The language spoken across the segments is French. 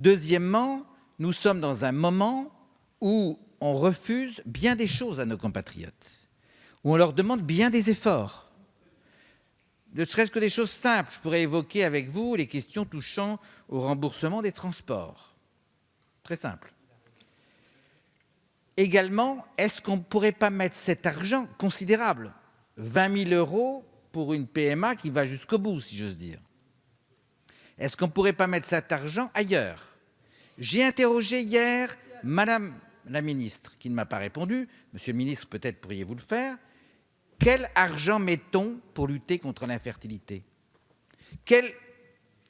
Deuxièmement, nous sommes dans un moment où on refuse bien des choses à nos compatriotes, où on leur demande bien des efforts. Ne serait-ce que des choses simples. Je pourrais évoquer avec vous les questions touchant au remboursement des transports. Très simple. Également, est-ce qu'on ne pourrait pas mettre cet argent considérable, 20 000 € pour une PMA qui va jusqu'au bout, si j'ose dire. Est-ce qu'on ne pourrait pas mettre cet argent ailleurs? J'ai interrogé hier Madame la ministre, qui ne m'a pas répondu. Monsieur le ministre, peut-être pourriez-vous le faire. Quel argent mettons pour lutter contre l'infertilité? Quelles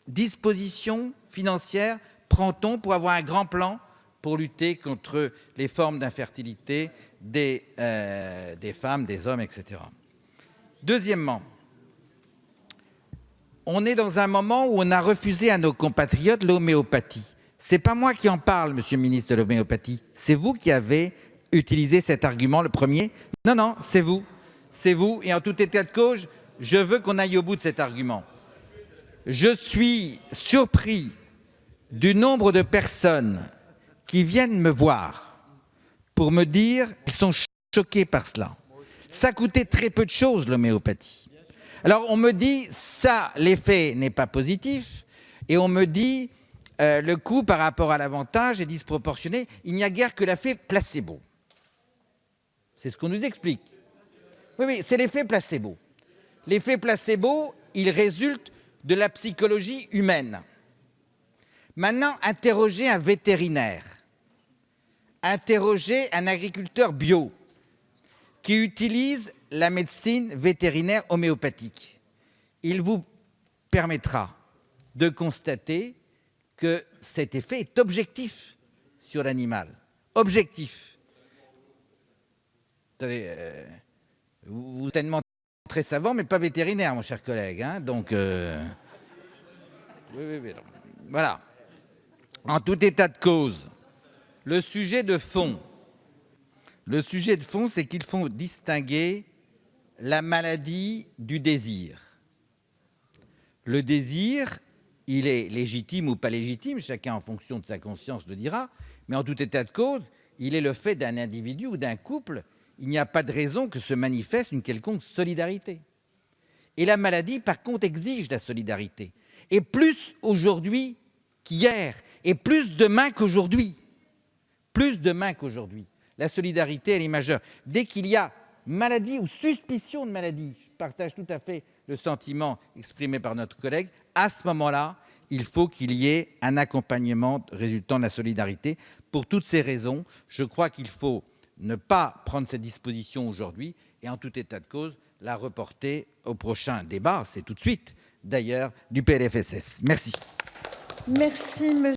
dispositions financières prend-on pour avoir un grand plan pour lutter contre les formes d'infertilité des femmes, des hommes, etc. Deuxièmement, on est dans un moment où on a refusé à nos compatriotes l'homéopathie. Ce n'est pas moi qui en parle, monsieur le ministre de l'homéopathie. C'est vous qui avez utilisé cet argument, le premier. Non, non, c'est vous. C'est vous. Et en tout état de cause, je veux qu'on aille au bout de cet argument. Je suis surpris du nombre de personnes qui viennent me voir pour me dire qu'ils sont choqués par cela. Ça coûtait très peu de choses, l'homéopathie. Alors on me dit, ça, l'effet n'est pas positif, et on me dit, le coût par rapport à l'avantage est disproportionné, il n'y a guère que l'effet placebo. C'est ce qu'on nous explique. Oui, oui, c'est l'effet placebo. L'effet placebo, il résulte de la psychologie humaine. Maintenant, interrogez un vétérinaire, interrogez un agriculteur bio qui utilise la médecine vétérinaire homéopathique. Il vous permettra de constater que cet effet est objectif sur l'animal. Objectif. Vous êtes tellement très savant, mais pas vétérinaire, mon cher collègue. Hein, donc, oui, voilà. En tout état de cause, le sujet de fond, c'est qu'il faut distinguer la maladie du désir. Le désir, il est légitime ou pas légitime, chacun en fonction de sa conscience le dira, mais en tout état de cause, il est le fait d'un individu ou d'un couple. Il n'y a pas de raison que se manifeste une quelconque solidarité. Et la maladie, par contre, exige la solidarité. Et plus aujourd'hui qu'hier, et plus demain qu'aujourd'hui. Plus demain qu'aujourd'hui. La solidarité, elle est majeure. Dès qu'il y a maladie ou suspicion de maladie, je partage tout à fait le sentiment exprimé par notre collègue, à ce moment-là, il faut qu'il y ait un accompagnement résultant de la solidarité. Pour toutes ces raisons, je crois qu'il faut ne pas prendre cette disposition aujourd'hui et en tout état de cause, la reporter au prochain débat, c'est tout de suite d'ailleurs, du PLFSS. Merci. Merci, monsieur.